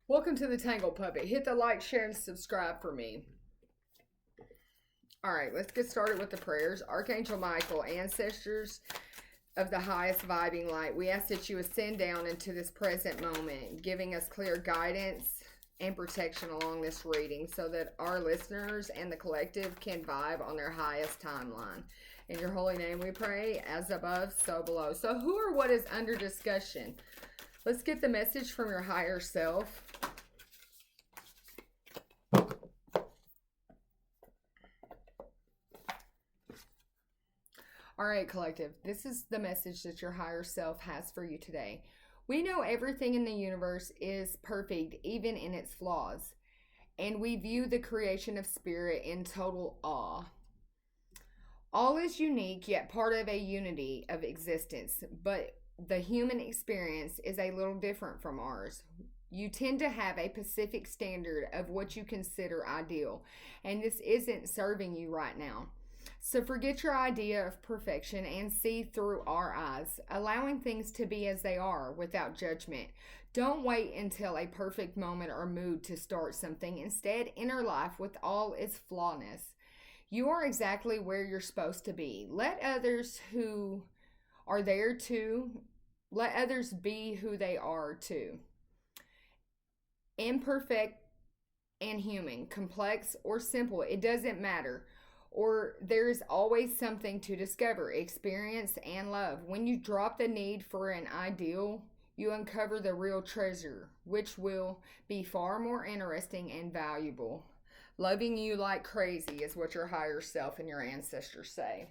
Welcome to the Tangle Puppet. Hit the like, share, and subscribe for me. All right, let's get started with the prayers. Archangel Michael, ancestors of the highest vibing light, we ask that you ascend down into this present moment, giving us clear guidance and protection along this reading so that our listeners and the collective can vibe on their highest timeline. In your holy name we pray, as above, so below. So who or what is under discussion? Let's get the message from your higher self. All right, collective, this is the message that your higher self has for you today. We know everything in the universe is perfect, even in its flaws, and we view the creation of spirit in total awe. All is unique, yet part of a unity of existence, but the human experience is a little different from ours. You tend to have a specific standard of what you consider ideal, and this isn't serving you right now. So forget your idea of perfection and see through our eyes, allowing things to be as they are without judgment. Don't wait until a perfect moment or mood to start something. Instead, enter life with all its flawness. You are exactly where you're supposed to be. Let others be who they are too. Imperfect and human, complex or simple, it doesn't matter. Or there's always something to discover, experience, and love. When you drop the need for an ideal, you uncover the real treasure, which will be far more interesting and valuable. Loving you like crazy is what your higher self and your ancestors say.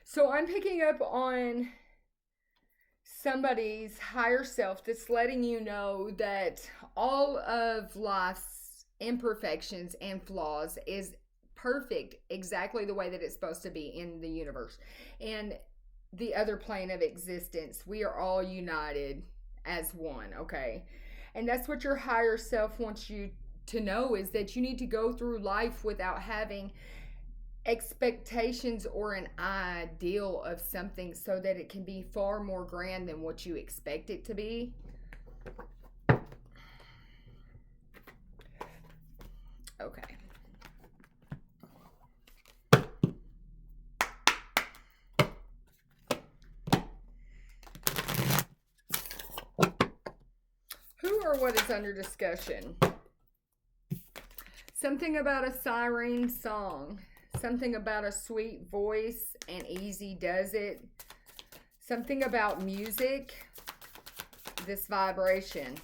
So I'm picking up on somebody's higher self that's letting you know that all of life's imperfections and flaws is perfect exactly the way that it's supposed to be in the universe and the other plane of existence. We are all united as one, okay? And that's what your higher self wants you to know, is that you need to go through life without having expectations or an ideal of something so that it can be far more grand than what you expect it to be. Okay. Who or what is under discussion? Something about a siren song. Something about a sweet voice and easy does it. Something about music. This vibration.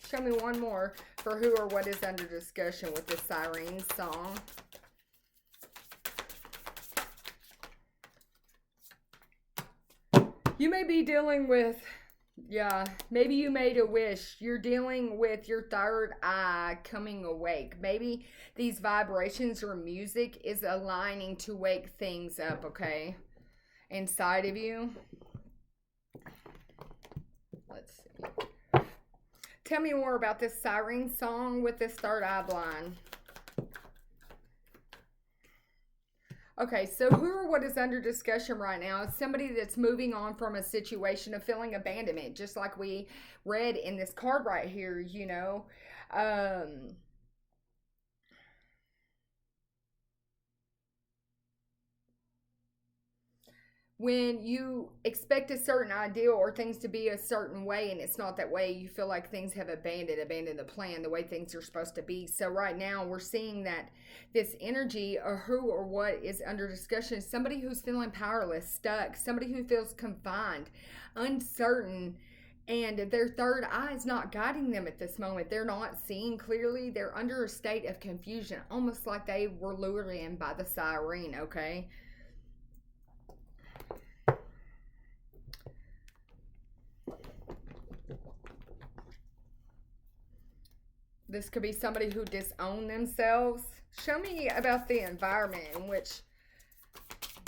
Show me one more for who or what is under discussion with this siren song. You may be dealing with, maybe you made a wish. You're dealing with your third eye coming awake. Maybe these vibrations or music is aligning to wake things up, okay? Inside of you. Let's see. Tell me more about this siren song with this third eye blind. Okay, so who or what is under discussion right now is somebody that's moving on from a situation of feeling abandonment, just like we read in this card right here, you know. When you expect a certain ideal or things to be a certain way and it's not that way, you feel like things have abandoned the plan, the way things are supposed to be. So right now we're seeing that this energy or who or what is under discussion is somebody who's feeling powerless, stuck, somebody who feels confined, uncertain, and their third eye is not guiding them at this moment. They're not seeing clearly. They're under a state of confusion, almost like they were lured in by the siren, okay? This could be somebody who disowned themselves. Show me about the environment in which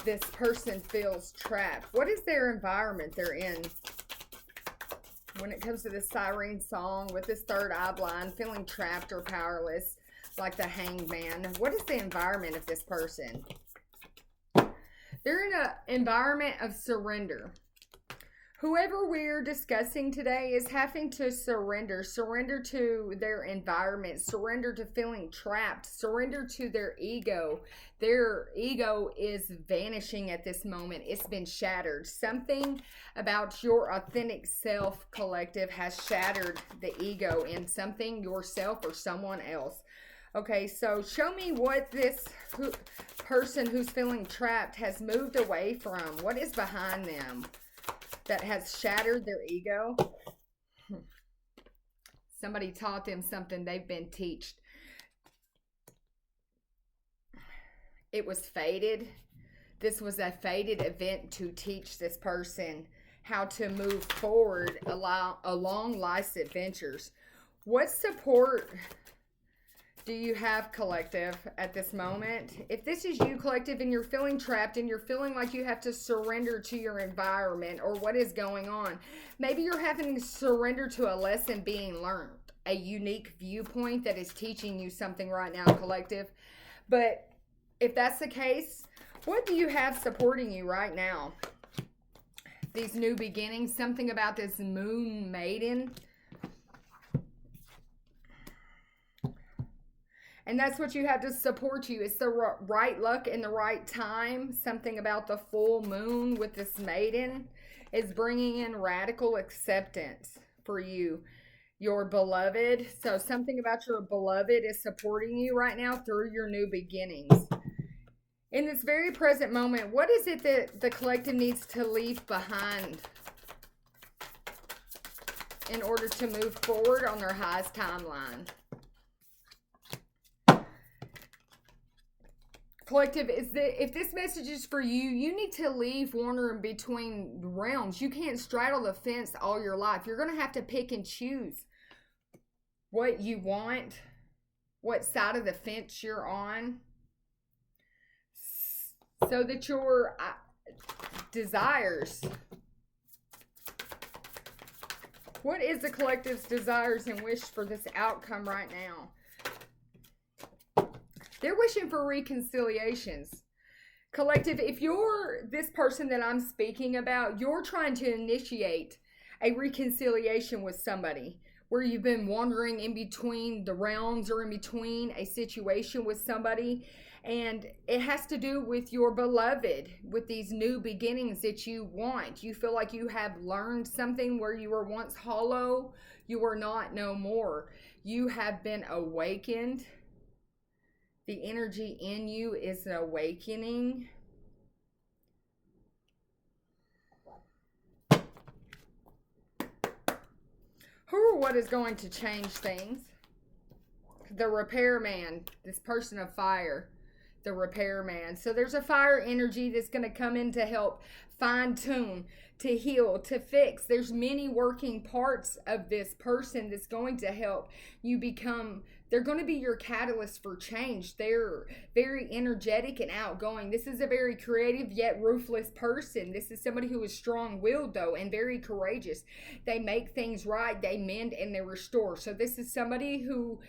this person feels trapped. What is their environment they're in when it comes to this siren song with this third eye blind, feeling trapped or powerless like the Hanged Man? What is the environment of this person? They're in an environment of surrender. Whoever we're discussing today is having to surrender to their environment, surrender to feeling trapped, surrender to their ego. Their ego is vanishing at this moment. It's been shattered. Something about your authentic self, collective, has shattered the ego in something, yourself or someone else. Okay, so show me what this person who's feeling trapped has moved away from. What is behind them that has shattered their ego? Somebody taught them something they've been taught. It was fated. This was a fated event to teach this person how to move forward along life's adventures. What support do you have, collective, at this moment? If this is you, collective, and you're feeling trapped and you're feeling like you have to surrender to your environment or what is going on, maybe you're having to surrender to a lesson being learned, a unique viewpoint that is teaching you something right now, collective. But if that's the case, what do you have supporting you right now? These new beginnings, something about this moon maiden. And that's what you have to support you. It's the right luck and the right time. Something about the full moon with this maiden is bringing in radical acceptance for you, your beloved. So something about your beloved is supporting you right now through your new beginnings. In this very present moment, what is it that the collective needs to leave behind in order to move forward on their highest timeline? Collective, if this message is for you, you need to leave wandering between realms. You can't straddle the fence all your life. You're going to have to pick and choose what you want, what side of the fence you're on, so that your desires, what is the collective's desires and wish for this outcome right now? They're wishing for reconciliations. Collective, if you're this person that I'm speaking about, you're trying to initiate a reconciliation with somebody where you've been wandering in between the realms or in between a situation with somebody. And it has to do with your beloved, with these new beginnings that you want. You feel like you have learned something where you were once hollow. You are not no more. You have been awakened. The energy in you is an awakening. Who or what is going to change things? The repairman, this person of fire, the repairman. So there's a fire energy that's going to come in to help fine tune, to heal, to fix. There's many working parts of this person that's going to help you become. They're going to be your catalyst for change. They're very energetic and outgoing. This is a very creative yet ruthless person. This is somebody who is strong-willed, though, and very courageous. They make things right. They mend and they restore. So this is somebody who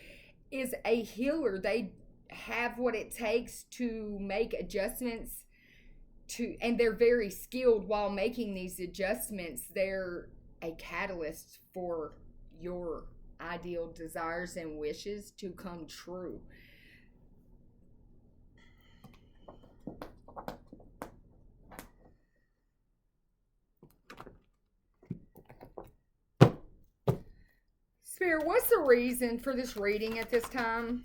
is a healer. They have what it takes to make adjustments and they're very skilled while making these adjustments. They're a catalyst for your ideal desires and wishes to come true. Spirit, what's the reason for this reading at this time?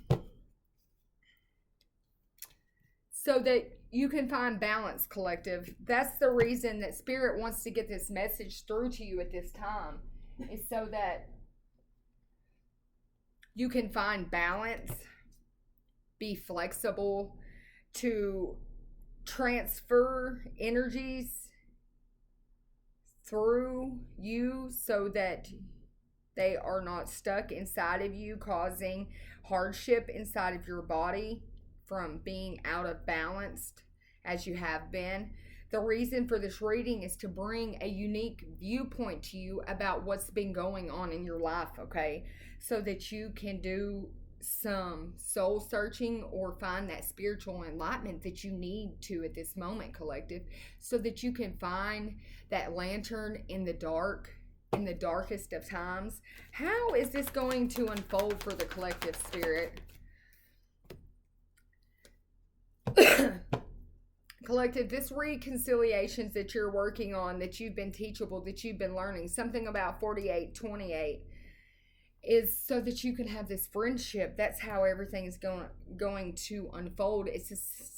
So that you can find balance, collective. That's the reason that Spirit wants to get this message through to you at this time, is so that you can find balance, be flexible, to transfer energies through you so that they are not stuck inside of you, causing hardship inside of your body from being out of balance as you have been. The reason for this reading is to bring a unique viewpoint to you about what's been going on in your life, okay? So that you can do some soul searching or find that spiritual enlightenment that you need to at this moment, collective, so that you can find that lantern in the dark, in the darkest of times. How is this going to unfold for the collective spirit? Collective, this reconciliations that you're working on, that you've been teachable, that you've been learning, something about 4828, is so that you can have this friendship. That's how everything is going to unfold. It's a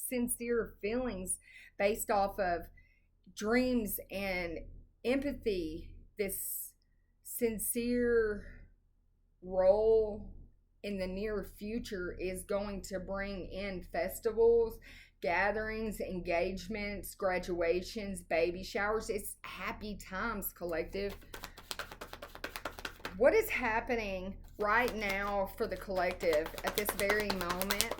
sincere feelings based off of dreams and empathy. This sincere role in the near future is going to bring in festivals, gatherings, engagements, graduations, baby showers. It's happy times, collective. What is happening right now for the collective at this very moment?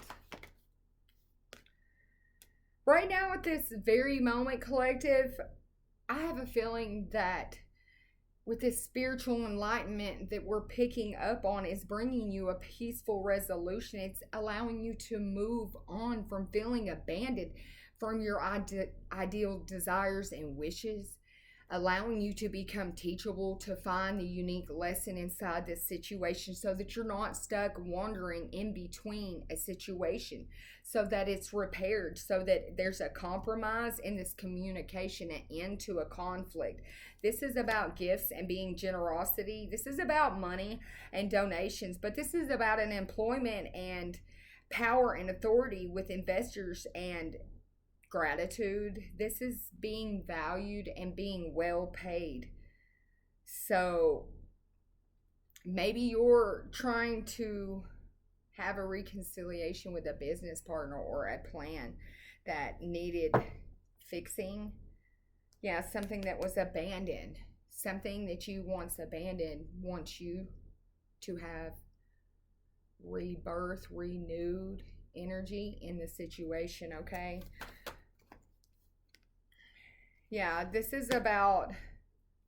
Right now at this very moment, collective, I have a feeling that with this spiritual enlightenment that we're picking up on is bringing you a peaceful resolution. It's allowing you to move on from feeling abandoned from your ideal desires and wishes, allowing you to become teachable, to find the unique lesson inside this situation so that you're not stuck wandering in between a situation, so that it's repaired, so that there's a compromise in this communication, an end to a conflict. This is about gifts and being generosity. This is about money and donations, but this is about an employment and power and authority with investors and gratitude. This is being valued and being well paid. So maybe you're trying to have a reconciliation with a business partner or a plan that needed fixing. Yeah, something that was abandoned. Something that you once abandoned wants you to have rebirth, renewed energy in the situation, okay? Yeah, this is about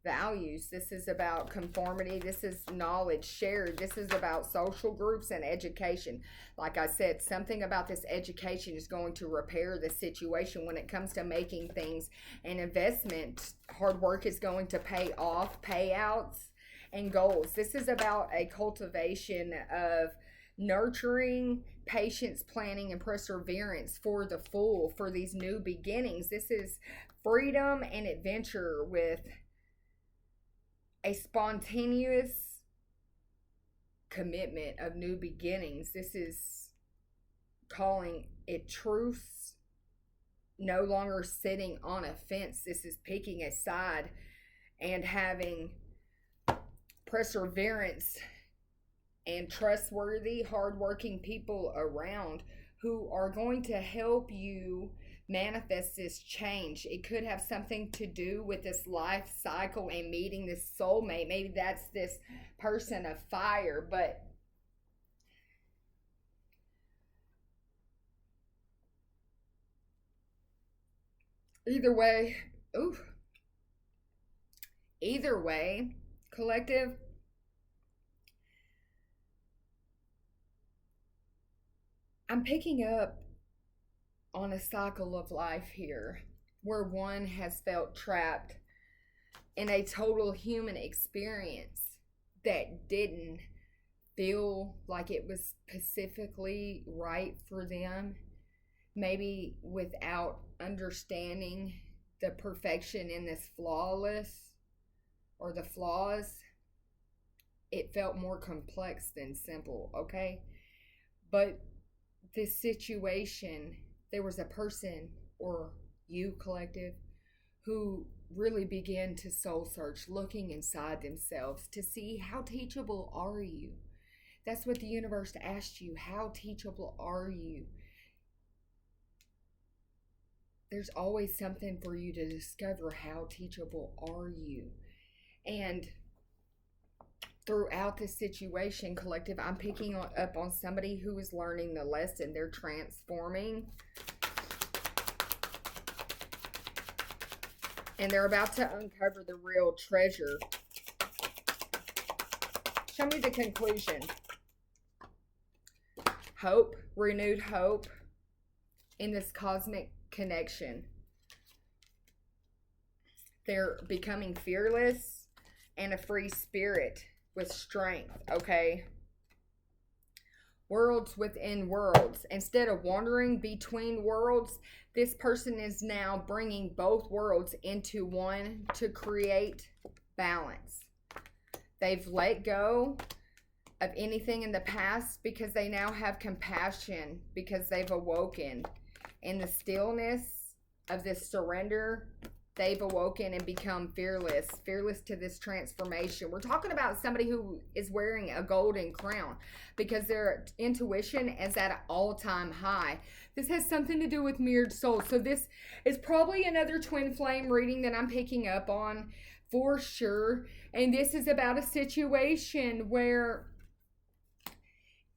values. This is about conformity. This is knowledge shared. This is about social groups and education. Like I said, something about this education is going to repair the situation when it comes to making things an investment. Hard work is going to pay off, payouts and goals. This is about a cultivation of nurturing, patience, planning, and perseverance for the full, for these new beginnings. This is freedom and adventure with a spontaneous commitment of new beginnings. This is calling it truths, no longer sitting on a fence. This is picking a side and having perseverance and trustworthy, hardworking people around who are going to help you manifest this change. It could have something to do with this life cycle and meeting this soulmate. Maybe that's this person of fire, but either way, collective, I'm picking up on a cycle of life here where one has felt trapped in a total human experience that didn't feel like it was specifically right for them, maybe without understanding the perfection in this flawless or the flaws. It felt more complex than simple, okay? But this situation, there was a person, or you, collective, who really began to soul search, looking inside themselves to see how teachable are you. That's what the universe asked you. How teachable are you? There's always something for you to discover. How teachable are you? And throughout this situation, collective, I'm picking up on somebody who is learning the lesson. They're transforming. And they're about to uncover the real treasure. Show me the conclusion. hope, renewed hope in this cosmic connection. They're becoming fearless and a free spirit with strength, okay? Worlds within worlds. Instead of wandering between worlds, this person is now bringing both worlds into one to create balance. They've let go of anything in the past because they now have compassion, because they've awoken. In the stillness of this surrender, they've awoken and become fearless to this transformation. We're talking about somebody who is wearing a golden crown because their intuition is at an all-time high. This has something to do with mirrored souls. So this is probably another twin flame reading that I'm picking up on for sure. And this is about a situation where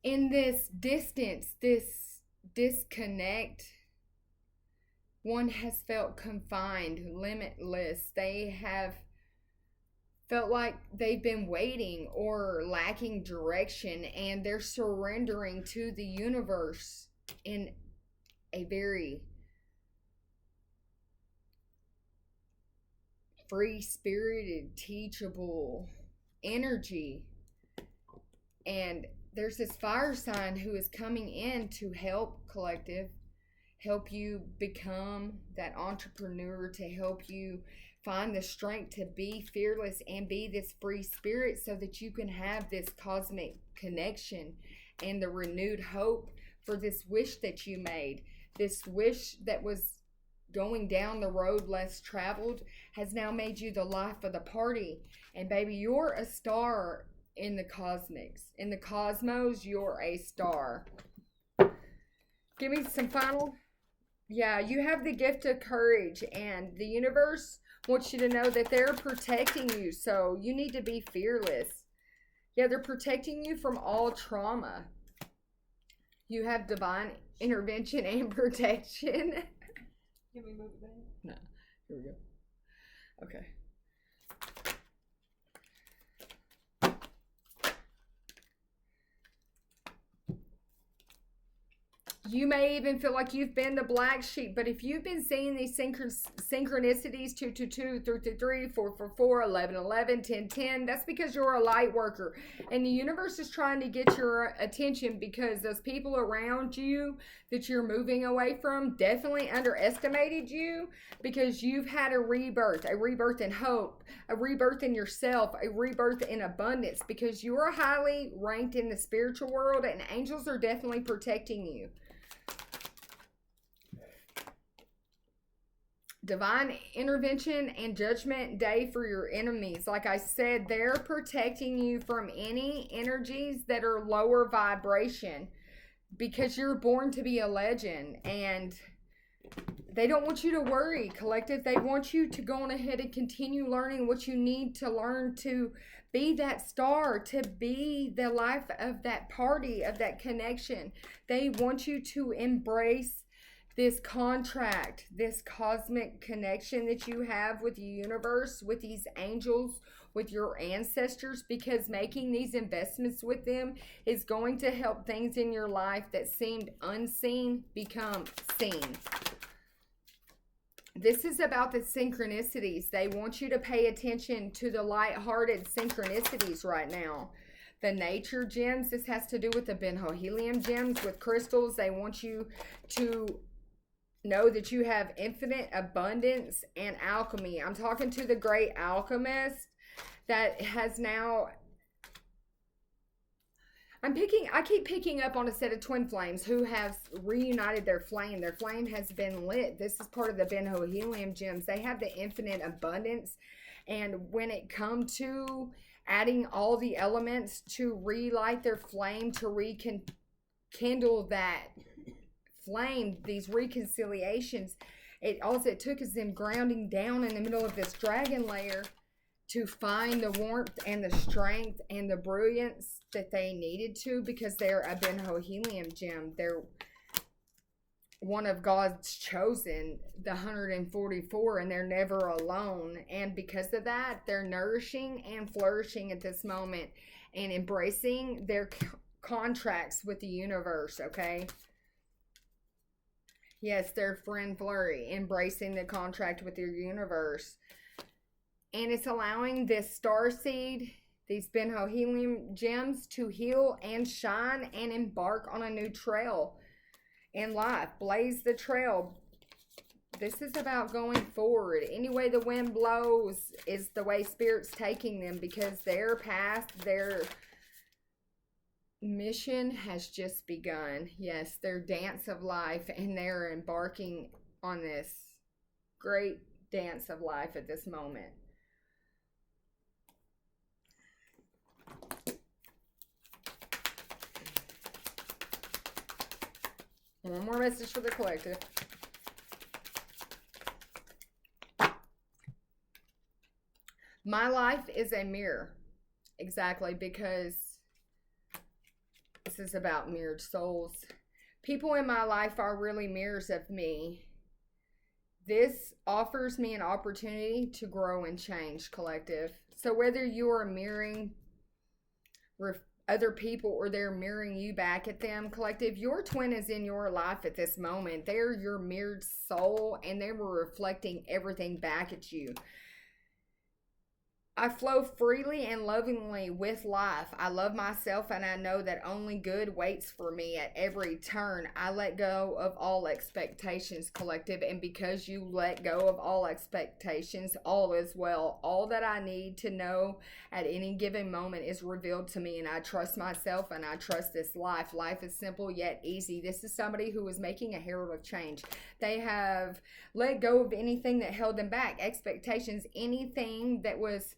in this distance, this disconnect, one has felt confined, limitless. They have felt like they've been waiting or lacking direction, and they're surrendering to the universe in a very free-spirited, teachable energy. And there's this fire sign who is coming in to help collective, help you become that entrepreneur, to help you find the strength to be fearless and be this free spirit so that you can have this cosmic connection and the renewed hope for this wish that you made. This wish that was going down the road less traveled has now made you the life of the party. And baby, you're a star in the cosmics. In the cosmos, you're a star. Give me some final. Yeah, you have the gift of courage, and the universe wants you to know that they're protecting you, so you need to be fearless. Yeah, they're protecting you from all trauma. You have divine intervention and protection. Can we move it back? No. Here we go. Okay. You may even feel like you've been the black sheep, but if you've been seeing these synchronicities 222, 333, 444, 1111, 1010, that's because you're a light worker. And the universe is trying to get your attention because those people around you that you're moving away from definitely underestimated you because you've had a rebirth in hope, a rebirth in yourself, a rebirth in abundance because you're highly ranked in the spiritual world and angels are definitely protecting you. Divine intervention and judgment day for your enemies. Like I said, they're protecting you from any energies that are lower vibration because you're born to be a legend and they don't want you to worry, collective. They want you to go on ahead and continue learning what you need to learn to be that star, to be the life of that party, of that connection. They want you to embrace this contract, this cosmic connection that you have with the universe, with these angels, with your ancestors, because making these investments with them is going to help things in your life that seemed unseen become seen. This is about the synchronicities. They want you to pay attention to the light-hearted synchronicities right now. The nature gems, this has to do with the benzohelium gems with crystals. They want you to know that you have infinite abundance and alchemy. I'm talking to the great alchemist that has now... I keep picking up on a set of twin flames who have reunited their flame. Their flame has been lit. This is part of the benzohelium gems. They have the infinite abundance. And when it comes to adding all the elements to relight their flame, to rekindle that flame, these reconciliations, all it took is them grounding down in the middle of this dragon layer to find the warmth and the strength and the brilliance that they needed to, because they're a benzohelium gem. They're one of God's chosen, the 144, and they're never alone. And because of that, they're nourishing and flourishing at this moment and embracing their contracts with the universe, okay? Yes, they're friend flurry, embracing the contract with your universe. And it's allowing this star seed, these Benjohelium gems, to heal and shine and embark on a new trail in life. Blaze the trail. This is about going forward. Any way the wind blows is the way Spirit's taking them, because their path, their mission has just begun. Yes, their dance of life, and they're embarking on this great dance of life at this moment. One more message for the collective. My life is a mirror. Exactly, because this is about mirrored souls. People in my life are really mirrors of me. This offers me an opportunity to grow and change, collective. So whether you are mirroring other people or they're mirroring you back at them, collective, your twin is in your life at this moment. They're your mirrored soul, and they were reflecting everything back at you. I flow freely and lovingly with life. I love myself, and I know that only good waits for me at every turn. I let go of all expectations, collective, and because you let go of all expectations, all is well. All that I need to know at any given moment is revealed to me, and I trust myself, and I trust this life. Life is simple yet easy. This is somebody who is making a herald of change. They have let go of anything that held them back, expectations, anything that was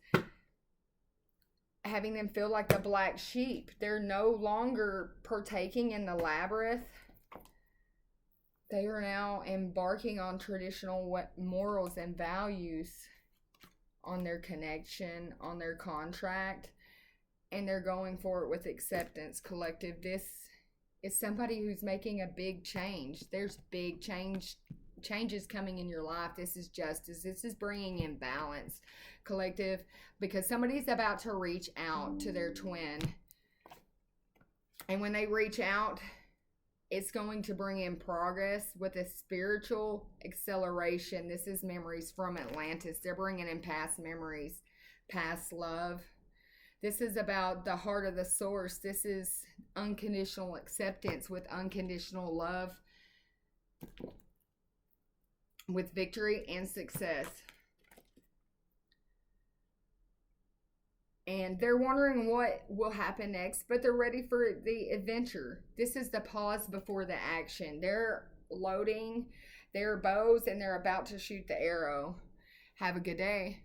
having them feel like the black sheep. They're no longer partaking in the labyrinth. They are now embarking on traditional morals and values, on their connection, on their contract, and they're going for it with acceptance, collective. This is somebody who's making a big change. There's big changes coming in your life. This is justice. This is bringing in balance, collective, because somebody's about to reach out to their twin, and when they reach out, it's going to bring in progress with a spiritual acceleration. This is memories from Atlantis. They're bringing in past memories, past love. This is about the heart of the source. This is unconditional acceptance with unconditional love, with victory and success. And they're wondering what will happen next, but they're ready for the adventure. This is the pause before the action. They're loading their bows and they're about to shoot the arrow. Have a good day.